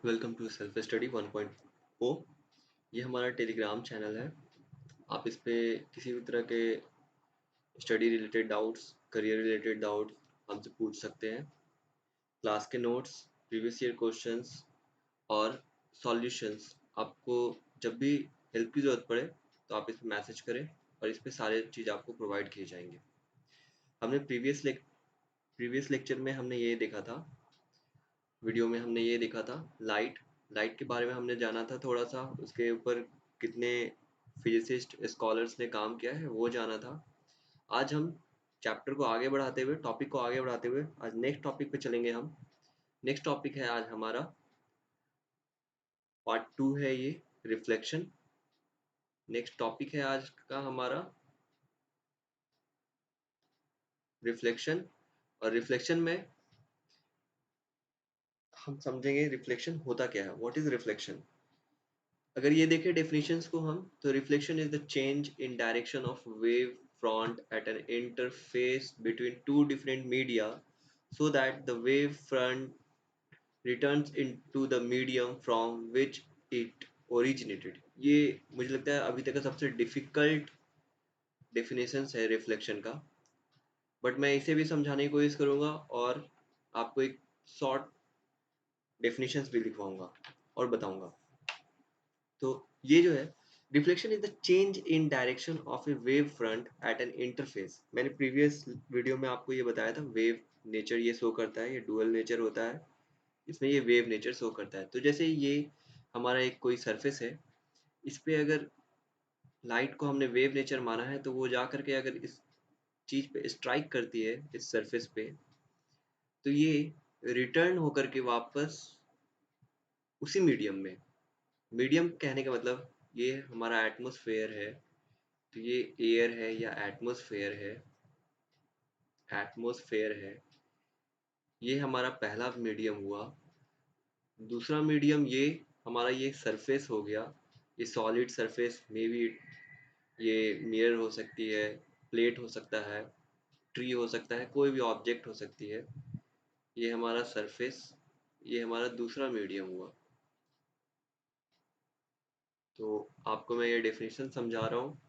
Welcome to self study 1.0। ये हमारा Telegram channel है। आप इस पे किसी भी तरह के study related doubts, career related doubts हमसे पूछ सकते हैं। क्लास के नोट्स, प्रीवियस ईयर क्वेश्चंस और सॉल्यूशंस आपको जब भी हेल्प की ज़रूरत पड़े तो आप इस पे मैसेज करें और इस पे सारे चीज़ आपको प्रोवाइड किए जाएंगे। हमने प्रीवियस लेक्चर में हमने ये देखा था, वीडियो में हमने ये देखा था लाइट लाइट के बारे में हमने जाना था। थोड़ा सा उसके ऊपर कितने फिजिसिस्ट स्कॉलर्स ने काम किया है वो जाना था। आज हम चैप्टर को आगे बढ़ाते हुए, टॉपिक को आगे बढ़ाते हुए आज नेक्स्ट टॉपिक पे चलेंगे हम। नेक्स्ट टॉपिक है आज हमारा पार्ट 2 है ये, रिफ्लेक्शन। नेक्स्ट टॉपिक है आज का हमारा रिफ्लेक्शन। और रिफ्लेक्शन में हम समझेंगे रिफ्लेक्शन होता क्या है, व्हाट इज रिफ्लेक्शन। अगर ये देखें डेफिनेशंस को हम, तो reflection is the change in direction of wave front at an interface between two different media so that the wave front returns into the medium from which it originated। ये मुझे लगता है अभी तक का सबसे डिफिकल्ट डेफिनेशंस है reflection का, बट मैं इसे भी समझाने की कोशिश करूंगा और आपको एक शॉर्ट डेफिनेशंस भी लिखवाऊंगा और बताऊंगा। तो ये जो है, reflection is the change in direction of a wave front at an interface. मैंने प्रीवियस वीडियो में आपको ये बताया था, वेव नेचर ये शो करता है, ये डुअल नेचर होता है, इसमें ये वेव नेचर शो करता है। तो जैसे ये हमारा एक कोई सरफेस है, इस पे अगर लाइट को हमने वेव नेचर माना है, तो वो जा करके अगर इस चीज पे स्ट्राइक करती है, इस सरफेस पे, तो ये रिटर्न होकर के वापस उसी मीडियम में, मीडियम कहने का मतलब ये हमारा एटमॉस्फेयर है, तो ये एयर है या एटमॉस्फेयर है, ये हमारा पहला मीडियम हुआ। दूसरा मीडियम ये हमारा ये सरफेस हो गया, ये सॉलिड सरफेस, मे बी ये मिरर हो सकती है, प्लेट हो सकता है, ट्री हो सकता है, कोई भी ऑब्जेक्ट हो सकती है। ये हमारा सरफेस, ये हमारा दूसरा मीडियम हुआ। तो आपको मैं ये डेफिनेशन समझा रहा हूँ।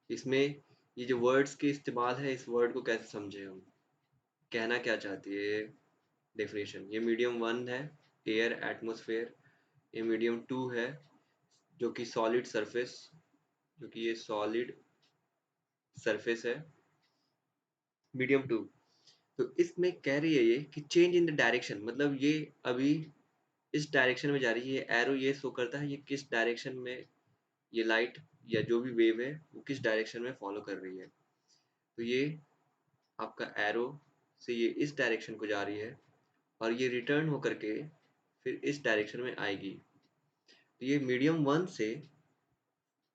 इसमें ये जो वर्ड्स के इस्तेमाल है, इस वर्ड को कैसे समझे हम, कहना क्या चाहती है डेफिनेशन। ये मीडियम 1 है, एयर एटमॉस्फेयर। ये मीडियम 2 है, जो कि सॉलिड सरफेस, जो कि ये सॉलिड सरफेस है, मीडियम 2। तो इसमें कह रही है ये कि चेंज इन द डायरेक्शन, मतलब ये अभी इस डायरेक्शन में जा रही है। ये एरो ये शो करता है ये किस डायरेक्शन में ये लाइट या जो भी वेव है वो किस डायरेक्शन में फॉलो कर रही है। तो ये आपका एरो से ये इस डायरेक्शन को जा रही है और ये रिटर्न होकर के फिर इस डायरेक्शन में आएगी। तो ये मीडियम 1 से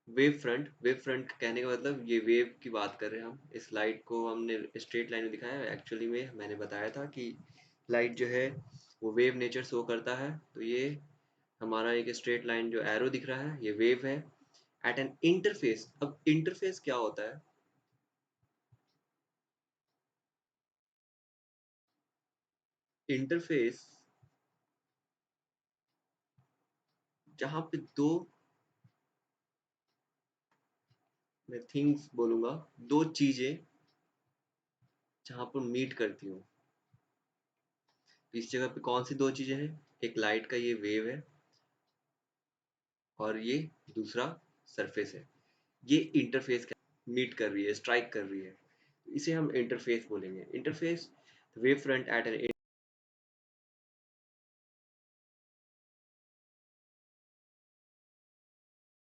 वेव फ्रंट कहने का मतलब ये वेव की बात कर रहे हैं हम। इस लाइट को हमने स्ट्रेट लाइन में दिखाया है, एक्चुअली में मैंने बताया था कि लाइट जो है वो वेव नेचर शो करता है। तो ये हमारा एक स्ट्रेट लाइन जो एरो दिख रहा है ये वेव है एट एन इंटरफेस। अब इंटरफेस क्या होता है, इंटरफेस जहाँ पे दो, मैं थिंग्स बोलूंगा, दो चीजें जहाँ पर मीट करती हूँ। तो इस जगह पे कौन सी दो चीजें हैं, एक लाइट का ये वेव है और ये दूसरा सरफेस है। ये इंटरफेस मीट कर रही है, स्ट्राइक कर रही है, इसे हम इंटरफेस बोलेंगे। Interface wave front at an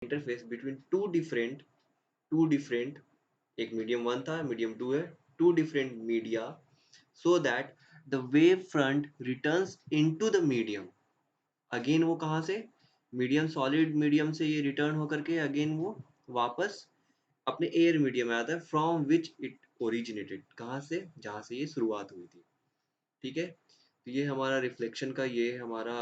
interface between two different, एक मीडियम 1 था, मीडियम 2 है, two different media, so that the wave front returns into the medium. Again वो कहाँ से, मीडियम, सॉलिड मीडियम से ये रिटर्न होकर के अगेन वो वापस अपने एयर मीडियम में आता है, फ्रॉम विच इट ओरिजिनेटेड, कहाँ से, जहाँ से ये शुरुआत हुई थी। ठीक है, तो ये हमारा रिफ्लेक्शन का ये हमारा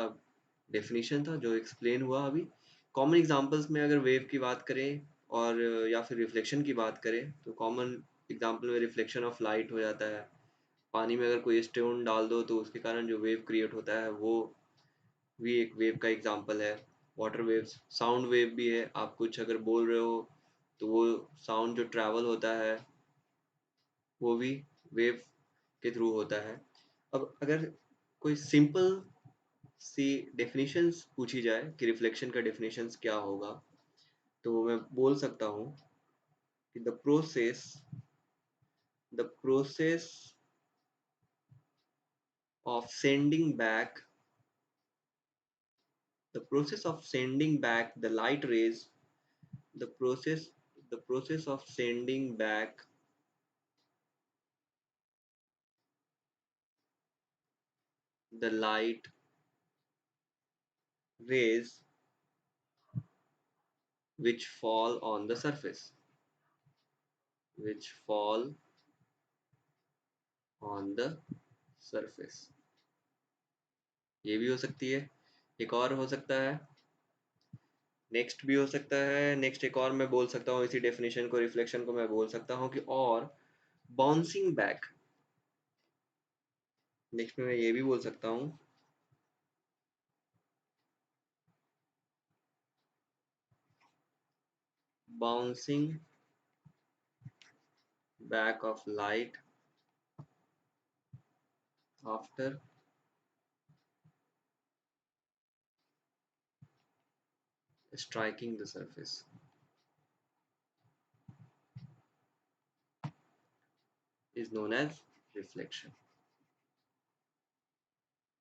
डेफिनेशन था जो एक्सप्लेन हुआ अभी। कॉमन एग्जांपल्स में अगर वेव की बात करें और या फिर रिफ्लेक्शन की बात करें, तो कॉमन एग्जांपल में रिफ्लेक्शन ऑफ लाइट हो जाता है। पानी में अगर कोई स्टोन डाल दो तो उसके कारण जो वेव क्रिएट होता है वो भी एक वेव का एग्जांपल है। वाटर वेव्स, साउंड वेव भी है, आप कुछ अगर बोल रहे हो तो वो साउंड जो ट्रैवल होता है वो भी वेव के थ्रू होता है। अब अगर कोई सिंपल सी डेफिनेशंस पूछी जाए कि रिफ्लेक्शन का डेफिनेशंस क्या होगा, तो मैं बोल सकता हूँ कि the process of sending back the process of sending back the light rays, the process the process of sending back the light rays which fall on the surface, which fall on the surface। ये भी हो सकती है। एक और हो सकता है, नेक्स्ट भी हो सकता है। नेक्स्ट एक और मैं बोल सकता हूँ, इसी डेफिनेशन को, रिफ्लेक्शन को मैं बोल सकता हूँ कि और बाउंसिंग बैक। नेक्स्ट में मैं ये भी बोल सकता हूँ, bouncing back of light after striking the surface is known as reflection।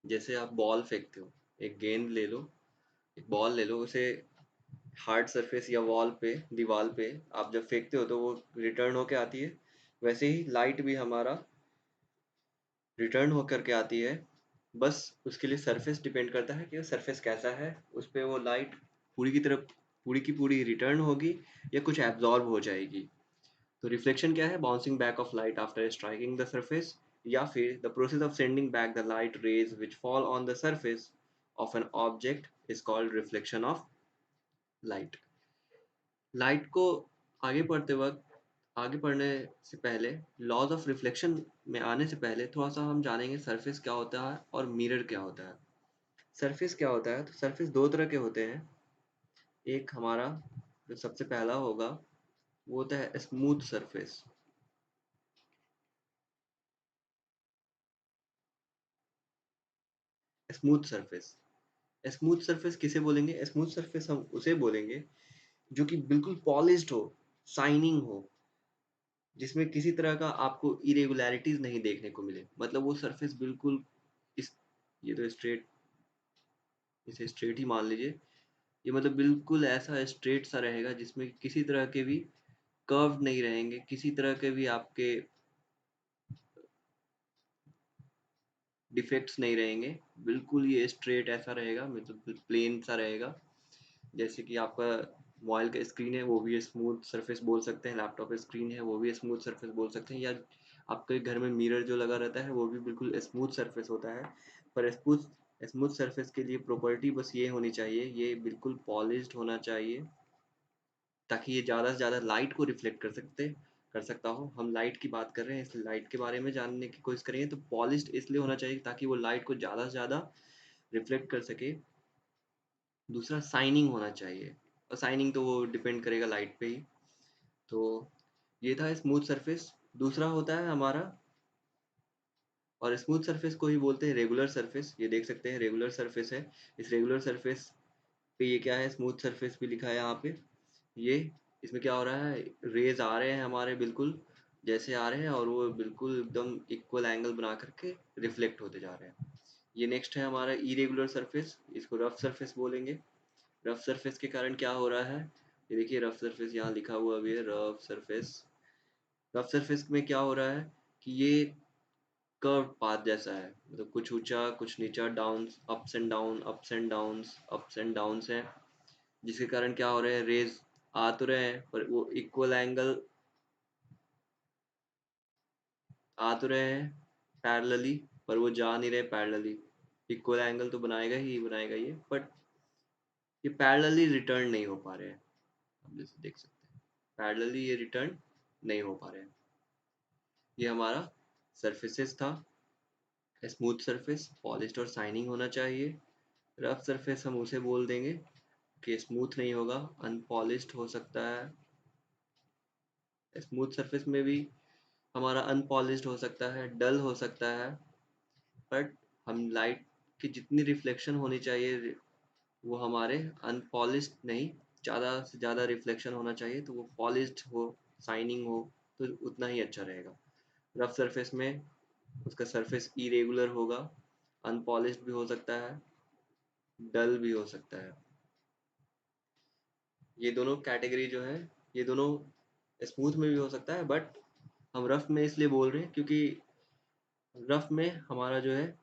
जैसे आप बॉल फेंकते हो, एक गेंद ले लो, एक बॉल ले लो, उसे हार्ड सरफेस या वॉल पे, दीवार पे आप जब फेंकते हो तो वो रिटर्न होके आती है। वैसे ही लाइट भी हमारा रिटर्न होकर के आती है। बस उसके लिए सरफेस डिपेंड करता है कि वो सरफेस कैसा है, उस पे वो लाइट पूरी की तरफ, पूरी की पूरी रिटर्न होगी या कुछ एब्जॉर्ब हो जाएगी। तो रिफ्लेक्शन क्या है? Bouncing back of light after striking the surface, या फिर the process of sending back the light rays which fall on the surface of an object is called reflection of light. Light को आगे पढ़ते वक्त, आगे पढ़ने से पहले, लॉज ऑफ रिफ्लेक्शन में आने से पहले थोड़ा सा हम जानेंगे सरफेस क्या होता है और मिरर क्या होता है। सरफेस क्या होता है? तो सरफेस दो तरह के होते हैं। एक हमारा जो सबसे पहला होगा वो होता है smooth surface. Smooth surface, smooth surface किसे बोलेंगे? स्मूथ सरफेस हम उसे बोलेंगे जो कि बिल्कुल पॉलिश्ड हो, शाइनिंग हो, जिसमें किसी तरह का आपको इरेगुलरिटीज नहीं देखने को मिले। मतलब वो सरफेस बिल्कुल इस, ये तो स्ट्रेट, इसे स्ट्रेट ही मान लीजिए। ये मतलब बिल्कुल ऐसा स्ट्रेट सा रहेगा जिसमें किसी तरह के भी कर्व नहीं रहेंगे, किसी तरह के भी आपके डिफेक्ट्स नहीं रहेंगे। बिल्कुल ये स्ट्रेट ऐसा रहेगा, मतलब प्लेन सा रहेगा। जैसे कि आपका मोबाइल का स्क्रीन है वो भी स्मूथ सरफेस बोल सकते हैं, लैपटॉप स्क्रीन है वो भी स्मूथ सरफेस बोल सकते हैं, या आपके घर में मिरर जो लगा रहता है वो भी बिल्कुल स्मूथ सरफेस होता है। पर स्मूथ स्मूथ सरफेस के लिए प्रॉपर्टी बस ये होनी चाहिए, ये बिल्कुल पॉलिश्ड होना चाहिए, ताकि ये ज़्यादा से ज़्यादा लाइट को रिफ्लेक्ट कर सकता हो। हम लाइट की बात कर रहे हैं, इसलिए लाइट के बारे में जानने की कोशिश करेंगे। तो पॉलिश्ड इसलिए होना चाहिए ताकि वो लाइट को ज़्यादा से ज़्यादा रिफ्लेक्ट कर सके। दूसरा शाइनिंग होना चाहिए, और शाइनिंग तो वो डिपेंड करेगा लाइट पे ही। तो ये था स्मूथ सरफेस। दूसरा होता है हमारा, और स्मूथ सरफेस को ही बोलते हैं रेगुलर सरफेस। ये देख सकते हैं रेगुलर सरफेस है। इस रेगुलर सरफेस पे ये क्या है, स्मूथ सरफेस भी लिखा है यहाँ पे। ये, इसमें क्या हो रहा है, रेज आ रहे हैं हमारे बिल्कुल जैसे आ रहे हैं, और वो बिल्कुल एकदम इक्वल एंगल बना करके रिफ्लेक्ट होते जा रहे हैं। ये नेक्स्ट है हमारा इरेगुलर सरफेस, इसको रफ सरफेस बोलेंगे। रफ सरफेस के कारण क्या हो रहा है, ये देखिए रफ सरफेस यहाँ लिखा हुआ भी है, रफ सरफेस। रफ सरफेस में क्या हो रहा है कि ये कर्व पाथ जैसा है, मतलब कुछ ऊंचा कुछ नीचा, down, ups and down, ups and downs, ups and downs है, जिसके कारण क्या हो रहे हैं, रेज आ तो रहे हैं पर वो इक्वल एंगल आ तो रहे हैं पैरेलली, पर वो जा नहीं रहे पैरेलली। इक्वल एंगल तो बनाएगा ही बनाएगा ये, बट ये पैरेलली रिटर्न नहीं हो पा रहे हैं। आप जैसे देख सकते हैं पैरेलली ये रिटर्न नहीं हो पा रहे हैं। ये हमारा सरफेसेस था। स्मूथ सरफेस, पॉलिश्ड और शाइनिंग होना चाहिए। रफ सरफेस हम उसे बोल देंगे कि स्मूथ नहीं होगा, अनपॉलिश्ड हो सकता है। स्मूथ सरफेस में भी हमारा अनपॉलिश्ड हो सकता है, डल हो सकता है, बट हम लाइट की जितनी रिफ्लेक्शन होनी चाहिए वो हमारे अनपॉलिश्ड नहीं, ज़्यादा से ज़्यादा रिफ्लेक्शन होना चाहिए, तो वो पॉलिश्ड हो, शाइनिंग हो, तो उतना ही अच्छा रहेगा। रफ सरफेस में उसका सरफेस इरेगुलर होगा, अनपॉलिश्ड भी हो सकता है, डल भी हो सकता है। ये दोनों कैटेगरी जो है, ये दोनों स्मूथ में भी हो सकता है, बट हम रफ में इसलिए बोल रहे हैं क्योंकि रफ में हमारा जो है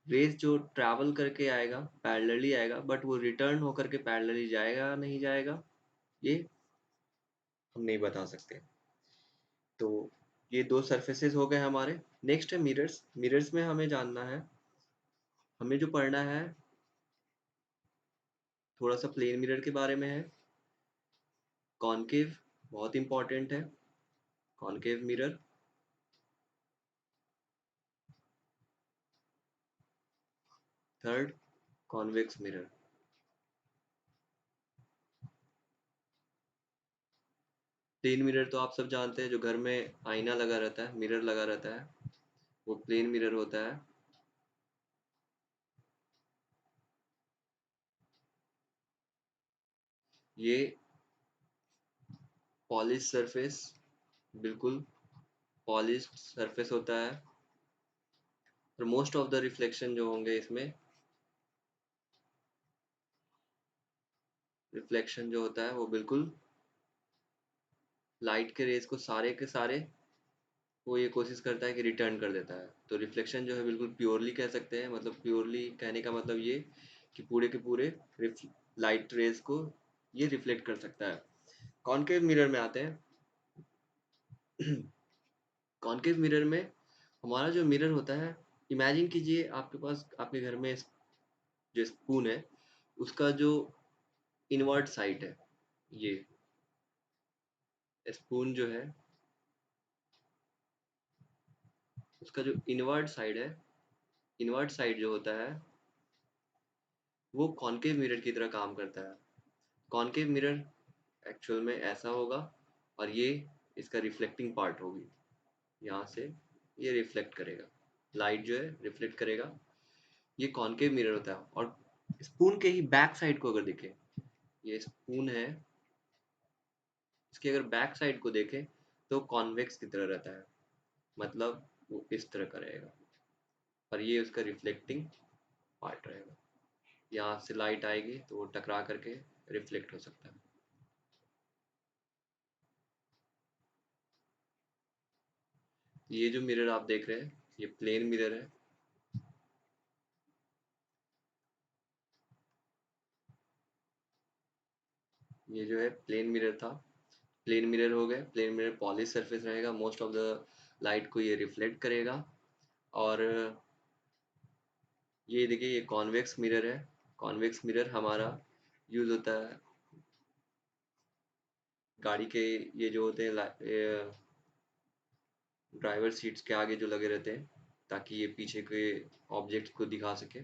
रेस जो ट्रैवल करके आएगा पैरेलली आएगा, बट वो रिटर्न होकर के पैरेलली जाएगा नहीं जाएगा ये हम नहीं बता सकते। तो ये दो सरफेसेस हो गए हमारे। नेक्स्ट है मिरर्स। मिरर्स में हमें जानना है, हमें जो पढ़ना है थोड़ा सा प्लेन मिरर के बारे में है। कॉनकेव बहुत इंपॉर्टेंट है, concave mirror. Third, convex mirror. Plane mirror तो आप सब जानते हैं, जो घर में आईना लगा रहता है, मिरर लगा रहता है, वो प्लेन मिरर होता है। ये पॉलिश सरफेस, बिल्कुल पॉलिश सरफेस होता है, और मोस्ट ऑफ द रिफ्लेक्शन जो होंगे इसमें, रिफ्लेक्शन जो होता है वो बिल्कुल लाइट के रेज को सारे के सारे वो ये कोशिश करता है कि रिटर्न कर देता है। तो रिफ्लेक्शन जो है बिल्कुल प्योरली कह सकते हैं, मतलब प्योरली कहने का मतलब ये कि पूरे के पूरे लाइट रेज को ये रिफ्लेक्ट कर सकता है। कॉनकेव मिरर में आते हैं। कॉनकेव मिरर में हमारा जो मिरर होता है, इमेजिन कीजिए आपके पास आपके घर में जो स्पून है उसका जो इनवर्ट साइड है, ये स्पून जो है उसका जो इनवर्ट साइड है, इनवर्ट साइड जो होता है वो कॉनकेव मिरर की तरह काम करता है। कॉनकेव मिरर एक्चुअल में ऐसा होगा, और ये इसका रिफ्लेक्टिंग पार्ट होगी, यहाँ से ये रिफ्लेक्ट करेगा, लाइट जो है रिफ्लेक्ट करेगा। ये कॉनकेव मिरर होता है। और स्पून के ही बैक साइड को अगर देखें, ये स्पून है, इसके अगर बैक साइड को देखें तो कॉन्वेक्स की तरह रहता है, मतलब वो इस तरह का रहेगा, और ये उसका रिफ्लेक्टिंग पार्ट रहेगा। यहाँ से लाइट आएगी तो वो टकरा करके रिफ्लेक्ट हो सकता है। ये जो मिरर आप देख रहे हैं ये प्लेन मिरर है। ये जो है प्लेन मिरर था, प्लेन मिरर हो गए। प्लेन मिरर पॉलिश सरफेस रहेगा, मोस्ट ऑफ द लाइट को ये रिफ्लेक्ट करेगा। और ये देखिए ये कॉन्वेक्स मिरर है। कॉन्वेक्स मिरर हमारा यूज होता है गाड़ी के, ये जो होते हैं ड्राइवर सीट्स के आगे जो लगे रहते हैं, ताकि ये पीछे के ऑब्जेक्ट को दिखा सके।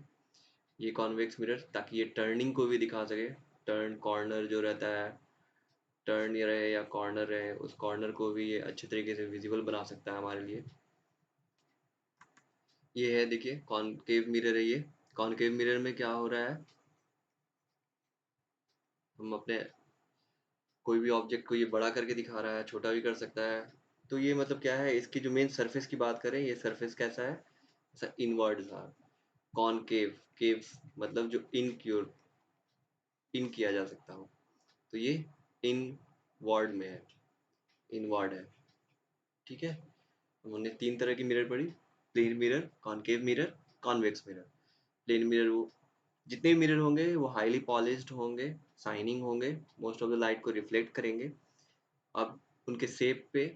ये कॉन्वेक्स मिरर ताकि ये टर्निंग को भी दिखा सके, टर्न कॉर्नर जो रहता है, टर्न ये रहे या कॉर्नर रहे, उस कॉर्नर को भी ये अच्छे तरीके से विजिबल बना सकता है हमारे लिए। ये है देखिए कॉनकेव मिरर है ये। कॉनकेव मिरर में क्या हो रहा है, हम अपने कोई भी ऑब्जेक्ट को ये बड़ा करके दिखा रहा है, छोटा भी कर सकता है। तो ये मतलब क्या है, इसकी जो मेन सरफेस की बात करें, ये सरफेस कैसा है, ऐसा इनवर्ड था। कॉनकेव, केव मतलब जो इन की ओर इन किया जा सकता हो, तो ये इन वर्ड में है, इनवर्ड है। ठीक है, हमने तीन तरह की मिरर पढ़ी, plane mirror, concave mirror, convex mirror. Plane mirror वो जितने मिरर होंगे वो हाईली पॉलिश्ड होंगे, शाइनिंग होंगे, मोस्ट ऑफ द लाइट को रिफ्लेक्ट करेंगे। अब उनके शेप पे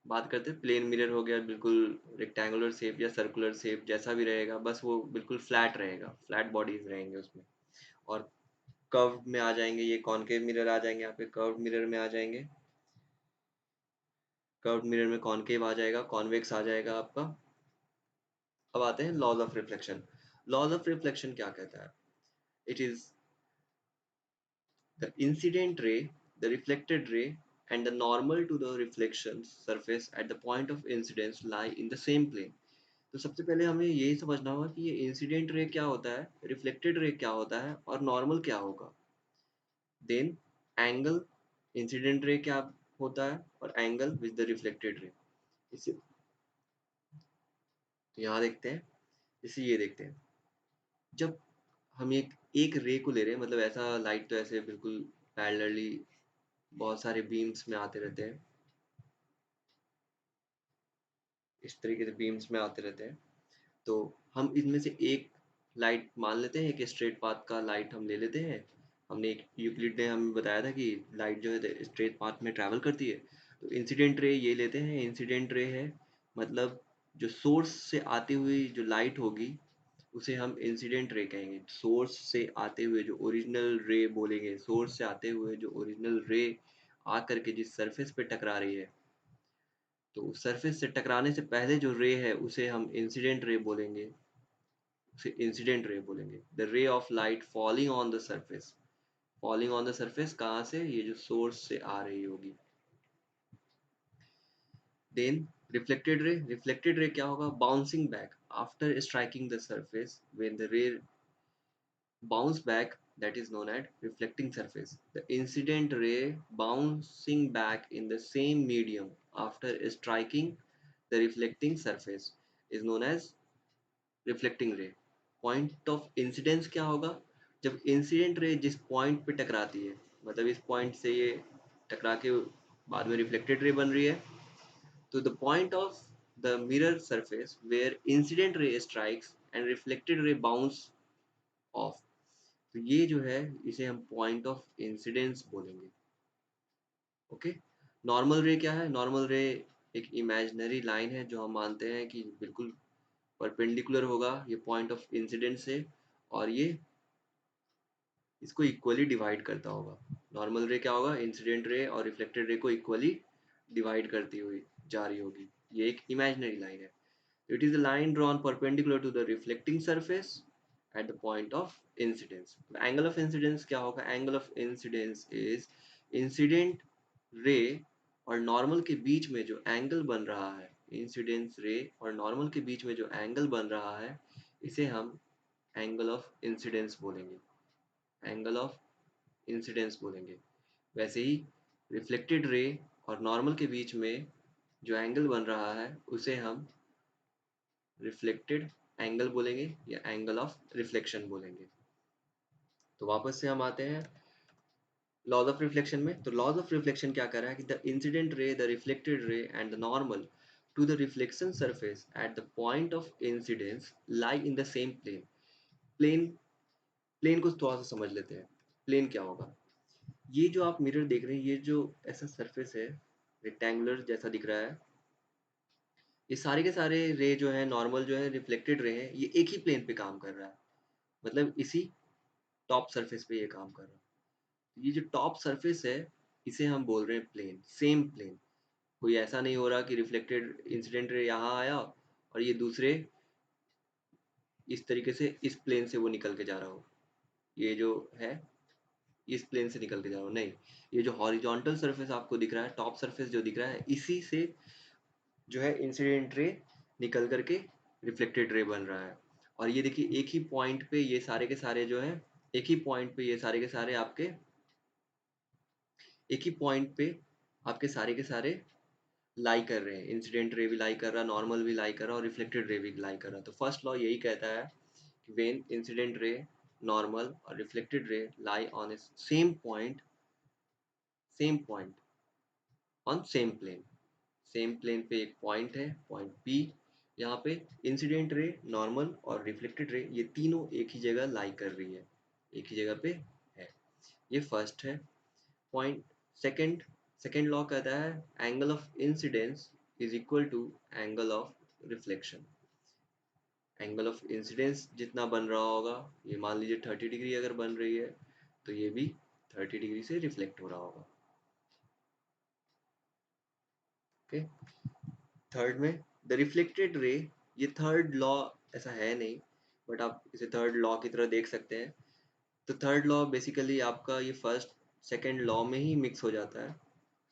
बात करते हैं। प्लेन मिरर हो गया बिल्कुल रेक्टेंगुलर शेप या सर्कुलर शेप जैसा भी रहेगा, बस वो बिल्कुल फ्लैट रहेगा, फ्लैट बॉडीज रहेंगे उसमें। और कर्व में आ जाएंगे, ये कॉनकेव मिरर आ जाएंगे, आपके कर्व मिरर में आ जाएंगे। कर्व मिरर में कॉनकेव आ जाएगा, कॉन्वेक्स आ जाएगा आपका। अब आते हैं laws of reflection. Laws of reflection क्या कहता है, It is the incident ray, the reflected ray, and the normal to the reflection surface at the point of incidence lie in the same plane. तो सबसे पहले हमें यही समझना होगा कि ये इंसिडेंट रे क्या होता है, रिफ्लेक्टेड रे क्या होता है और नॉर्मल क्या होगा. देन एंगल इंसिडेंट रे क्या होता है और एंगल विद द रिफ्लेक्टेड रे. इसे तो यहाँ देखते हैं, इसे ये देखते हैं. जब हम एक रे को ले रहे हैं, मतलब ऐसा लाइट तो ऐसे बिल्कुल पैरेलली बहुत सारे बीम्स में आते रहते हैं, इस तरीके से बीम्स में आते रहते हैं. तो हम इनमें से एक लाइट मान लेते हैं, एक स्ट्रेट पाथ का लाइट हम ले लेते हैं. हमने एक यूक्लिड ने हमें बताया था कि लाइट जो है स्ट्रेट पाथ में ट्रैवल करती है. तो इंसिडेंट रे ये लेते हैं, इंसिडेंट रे है मतलब जो सोर्स से आती हुई जो लाइट होगी उसे हम इंसिडेंट रे कहेंगे. सोर्स से आते हुए जो ओरिजिनल रे बोलेंगे, सोर्स से आते हुए जो ओरिजिनल रे आकर के जिस सरफेस पे टकरा रही है, तो सरफेस से टकराने से पहले जो रे है उसे हम इंसिडेंट रे बोलेंगे, उसे इंसिडेंट रे बोलेंगे. The ray of light falling on the surface, falling on the surface कहाँ से, ये जो सोर्स से आ रही होगी. देन रिफ्लेक्टेड रे क्या होगा, bouncing back after striking the surface. When the रे bounce back, that is known as reflecting surface. The incident ray bouncing back in the same medium after striking the reflecting surface is known as reflecting ray. Point of incidence क्या होगा, जब incident ray जिस point पे टकराती है, मतलब इस point से ये टकरा के बाद में रिफ्लेक्टेड रे बन रही है, तो the point of the mirror surface where incident ray strikes and reflected ray bounce off. तो ये जो है इसे हम पॉइंट ऑफ इंसिडेंस बोलेंगे. ओके. नॉर्मल रे क्या है, नॉर्मल रे एक इमेजिनरी लाइन है जो हम मानते हैं कि बिल्कुल परपेंडिकुलर होगा ये पॉइंट ऑफ इंसिडेंस से, और ये इसको इक्वली डिवाइड करता होगा. नॉर्मल रे क्या होगा, इंसिडेंट रे और रिफ्लेक्टेड रे को इक्वली डिवाइड करती हुई जा रही होगी. ये एक इमेजिनरी लाइन है. It is a line drawn perpendicular to the reflecting surface at the point of incidence. The angle of incidence क्या होगा, angle of incidence is incident ray और normal के बीच में जो angle बन रहा है, incidence ray और normal के बीच में जो angle बन रहा है, इसे हम angle of incidence बोलेंगे, angle of incidence बोलेंगे. वैसे ही reflected ray और normal के बीच में जो angle बन रहा है उसे हम रिफ्लेक्टेड एंगल बोलेंगे या एंगल ऑफ रिफ्लेक्शन बोलेंगे. तो वापस से हम आते हैं लॉज ऑफ रिफ्लेक्शन में. तो लॉज ऑफ रिफ्लेक्शन क्या कर रहा है कि the incident ray, the reflected ray and the normal to the reflection surface at the point of incidence lie in the same plane. Plane, plane को थोड़ा सा समझ लेते हैं. प्लेन क्या होगा, ये जो आप मिरर देख रहे हैं, ये जो ऐसा सरफेस है रेक्टेंगुलर जैसा दिख रहा है, ये सारे के सारे रे जो है, नॉर्मल जो है, रिफ्लेक्टेड रे है, ये एक ही प्लेन पे काम कर रहा है, मतलब इसी टॉप सरफेस पे ये काम कर रहा है. ये जो टॉप सरफेस है इसे हम बोल रहे हैं प्लेन, सेम प्लेन. कोई ऐसा नहीं हो रहा कि रिफ्लेक्टेड इंसिडेंट रे यहाँ आया और ये दूसरे इस तरीके से इस प्लेन से वो निकल के जा रहा हो, ये जो है इस प्लेन से निकल के जा रहा हो, नहीं. ये जो हॉरिजॉन्टल सरफेस आपको दिख रहा है, टॉप सरफेस जो दिख रहा है, इसी से जो है इंसिडेंट रे निकल करके रिफ्लेक्टेड रे बन रहा है. और ये देखिए एक ही पॉइंट पे ये सारे के सारे जो है, एक ही पॉइंट पे ये सारे के सारे आपके, एक ही पॉइंट पे आपके सारे के सारे लाई कर रहे हैं. इंसिडेंट रे भी लाई कर रहा है, नॉर्मल भी लाई कर रहा है और रिफ्लेक्टेड रे भी लाई कर रहा है. तो फर्स्ट लॉ यही कहता है कि व्हेन इंसिडेंट रे, नॉर्मल और reflected ray lie on a same point on same plane. Same plane पे एक पॉइंट है, पॉइंट पी. यहाँ पे इंसिडेंट रे, नॉर्मल और रिफ्लेक्टेड रे ये तीनों एक ही जगह लाई कर रही है, एक ही जगह पे है. ये फर्स्ट है पॉइंट. सेकंड, सेकंड लॉ कहता है angle of incidence is equal to angle of reflection. Angle of incidence जितना बन रहा होगा, ये मान लीजिए 30 डिग्री अगर बन रही है, तो ये भी 30 डिग्री से रिफ्लेक्ट हो रहा होगा. ओके. थर्ड में द रिफ्लेक्टेड रे, ये थर्ड लॉ ऐसा है नहीं, बट आप इसे थर्ड लॉ की तरह देख सकते हैं. तो थर्ड लॉ बेसिकली आपका ये फर्स्ट सेकंड लॉ में ही मिक्स हो जाता है,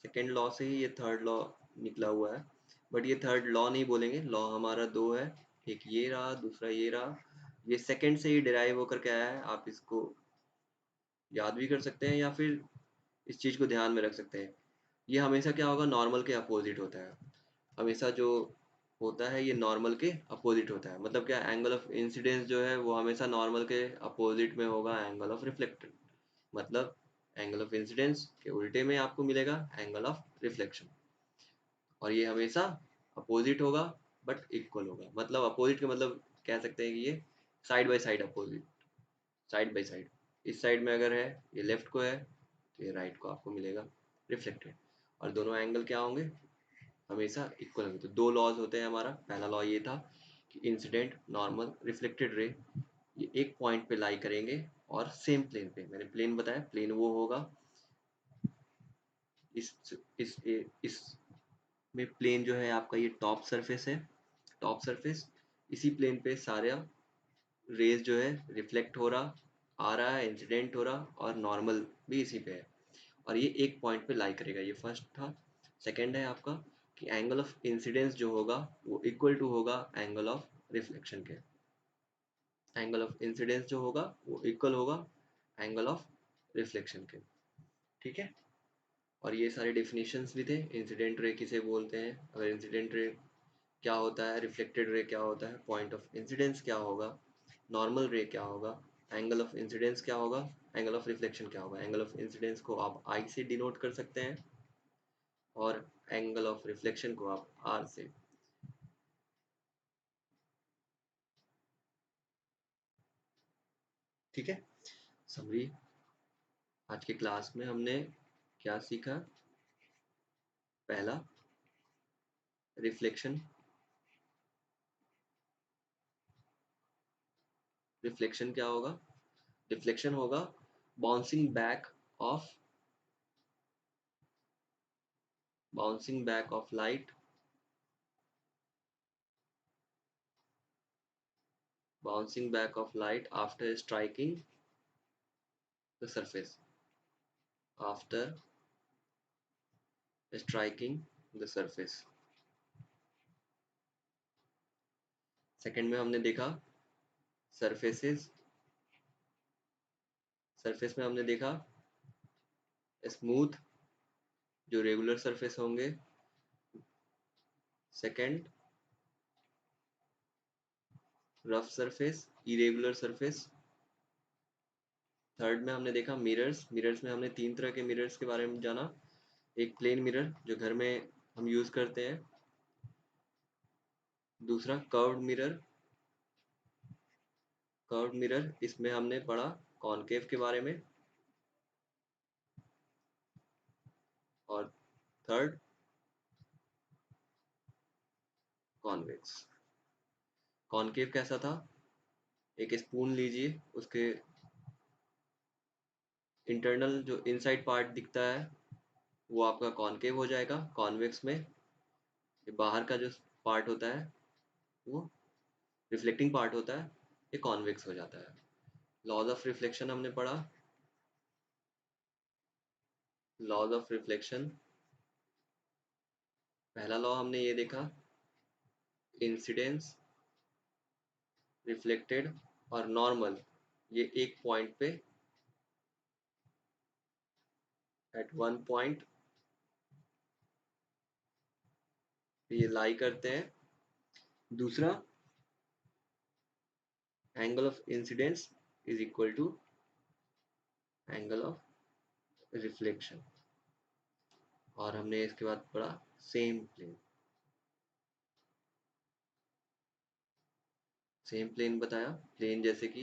सेकंड लॉ से ही ये थर्ड लॉ निकला हुआ है, बट ये थर्ड लॉ नहीं बोलेंगे, लॉ हमारा दो है, एक ये रहा दूसरा ये रहा, ये सेकंड से ही डिराइव होकर के आया है, आप इसको याद भी कर सकते हैं या फिर इस चीज़ को ध्यान में रख सकते हैं। ये हमेशा क्या होगा, नॉर्मल के अपोजिट होता है, हमेशा जो होता है ये नॉर्मल के अपोजिट होता है, मतलब क्या, एंगल ऑफ इंसिडेंस जो है वो हमेशा नॉर्मल के अपोजिट में होगा एंगल ऑफ रिफ्लेक्टेड, मतलब एंगल ऑफ इंसिडेंस के उल्टे में आपको मिलेगा एंगल ऑफ रिफ्लेक्शन, और ये हमेशा अपोजिट होगा बट इक्वल होगा, मतलब अपोजिट का मतलब कह सकते हैं कि ये side by side opposite, side by side, इस साइड में अगर है ये लेफ्ट को है तो ये राइट को आपको मिलेगा रिफ्लेक्टेड, और दोनों एंगल क्या होंगे, हमेशा इक्वल होंगे। तो दो लॉज होते हैं, हमारा पहला लॉ ये था कि इंसिडेंट नॉर्मल रिफ्लेक्टेड रे ये एक पॉइंट पे लाई करेंगे और सेम प्लेन पे, मैंने प्लेन बताया, प्लेन वो होगा इस इस में, प्लेन जो है आपका ये टॉप सरफेस है, टॉप सरफेस, इसी प्लेन पे सारे रेज जो है रिफ्लेक्ट हो रहा, आ रहा है, इंसिडेंट हो रहा, और नॉर्मल भी इसी पे है, और ये एक पॉइंट पे लाई करेगा, ये फर्स्ट था। सेकंड है आपका कि एंगल ऑफ इंसिडेंस जो होगा वो इक्वल टू होगा एंगल ऑफ रिफ्लेक्शन के, एंगल ऑफ इंसिडेंस जो होगा वो इक्वल होगा एंगल ऑफ रिफ्लेक्शन के, ठीक है। और ये सारे डेफिनेशंस भी थे, इंसिडेंट रे किसे बोलते हैं, अगर इंसिडेंट रे क्या होता है, रिफ्लेक्टेड रे क्या होता है, पॉइंट ऑफ इंसिडेंस क्या होगा, नॉर्मल रे क्या होगा, एंगल ऑफ इंसिडेंस क्या होगा, एंगल ऑफ रिफ्लेक्शन क्या होगा, एंगल ऑफ इंसिडेंस को आप आई से डिनोट कर सकते हैं और एंगल ऑफ रिफ्लेक्शन को आप आर से। ठीक है, समरी, आज के क्लास में हमने क्या सीखा, पहला रिफ्लेक्शन, रिफ्लेक्शन क्या होगा, रिफ्लेक्शन होगा bouncing back of, bouncing back of light, bouncing back of light after striking the surface, after striking the surface। Second में हमने देखा सरफेसेस, सरफेस में हमने देखा स्मूथ जो रेगुलर सरफेस होंगे, second rough surface, irregular surface, third में हमने देखा मिरर्स, मिरर्स में हमने तीन तरह के मिरर्स के बारे में जाना, एक प्लेन मिरर जो घर में हम यूज करते हैं, दूसरा कर्व्ड मिरर, कर्व्ड मिरर इसमें हमने पढ़ा कॉनकेव के बारे में, और थर्ड कॉन्वेक्स। कॉनकेव कैसा था, एक स्पून लीजिए, उसके इंटरनल जो इनसाइड पार्ट दिखता है वो आपका कॉनकेव हो जाएगा, कॉन्वेक्स में ये बाहर का जो पार्ट होता है वो रिफ्लेक्टिंग पार्ट होता है, ये कॉन्वेक्स हो जाता है। लॉज ऑफ रिफ्लेक्शन हमने पढ़ा, लॉज ऑफ रिफ्लेक्शन, पहला लॉ हमने ये देखा, इंसिडेंस, रिफ्लेक्टेड और नॉर्मल ये एक पॉइंट पे, एट वन पॉइंट ये लाई करते हैं। दूसरा, angle of incidence is equal to angle of reflection, और हमने इसके बाद पढ़ा सेम प्लेन, सेम प्लेन बताया, प्लेन जैसे कि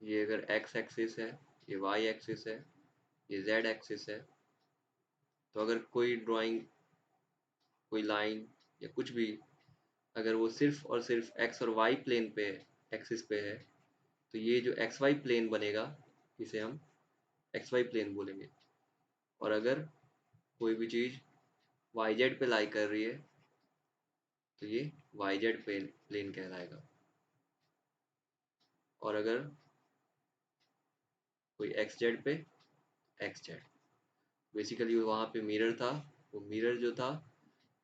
ये अगर एक्स एक्सिस है, ये वाई एक्सिस है, ये जेड एक्सिस है, तो अगर कोई ड्राइंग, कोई लाइन या कुछ भी, अगर वो सिर्फ और सिर्फ एक्स और वाई प्लेन पे, एक्सिस पे है, तो ये जो एक्स वाई प्लेन बनेगा इसे हम एक्स वाई प्लेन बोलेंगे, और अगर कोई भी चीज़ वाई जेड पे लाई कर रही है तो ये वाई जेड प्लेन कहलाएगा। और अगर कोई एक्स जेड पे, एक्स जेड बेसिकली वहाँ पे मिरर था, वो मिरर जो था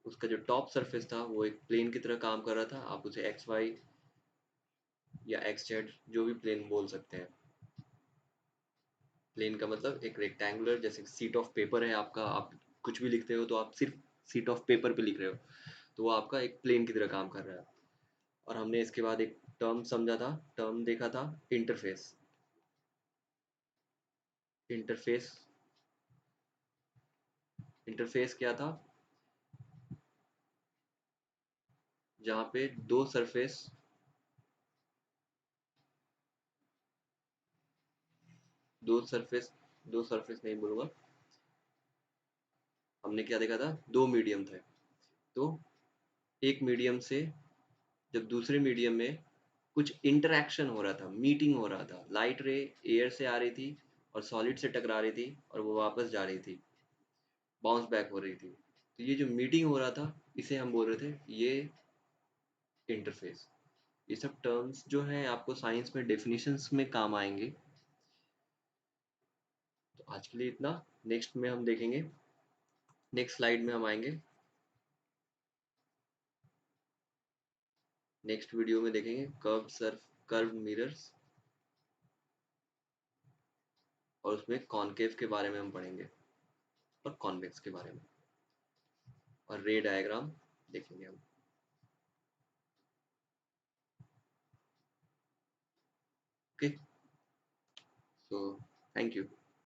उसका जो टॉप सरफेस था वो एक प्लेन की तरह काम कर रहा था। आप उसे एक्स वाई या एक्स जेड जो भी प्लेन बोल सकते हैं। प्लेन का मतलब एक रेक्टेंगुलर, जैसे सीट ऑफ पेपर है आपका, आप कुछ भी लिखते हो तो आप सिर्फ सीट ऑफ पेपर पे लिख रहे हो, तो वो आपका एक प्लेन की तरह काम कर रहा है। और हमने इसके बाद एक टर्म समझा था, टर्म देखा था, इंटरफेस। इंटरफेस, इंटरफेस क्या था? जहाँ पे दो सरफेस दो सरफेस नहीं बोलूंगा, हमने क्या देखा था, दो मीडियम थे। तो एक मीडियम से जब दूसरे मीडियम में कुछ इंटरेक्शन हो रहा था, मीटिंग हो रहा था, लाइट रे एयर से आ रही थी और सॉलिड से टकरा रही थी और वो वापस जा रही थी, बाउंस बैक हो रही थी, तो ये जो मीटिंग हो रहा था इसे हम बोल रहे थे ये इंटरफेस। ये सब टर्म्स जो हैं आपको साइंस में डेफिनेशंस में काम आएंगे। तो आज के लिए इतना। नेक्स्ट में हम देखेंगे, नेक्स्ट स्लाइड में हम आएंगे, नेक्स्ट वीडियो में देखेंगे कर्व मिरर्स, और उसमें कॉनकेव के बारे में हम पढ़ेंगे और कॉन्वेक्स के बारे में, और रे डायग्राम देखेंगे हम। Okay, so thank you.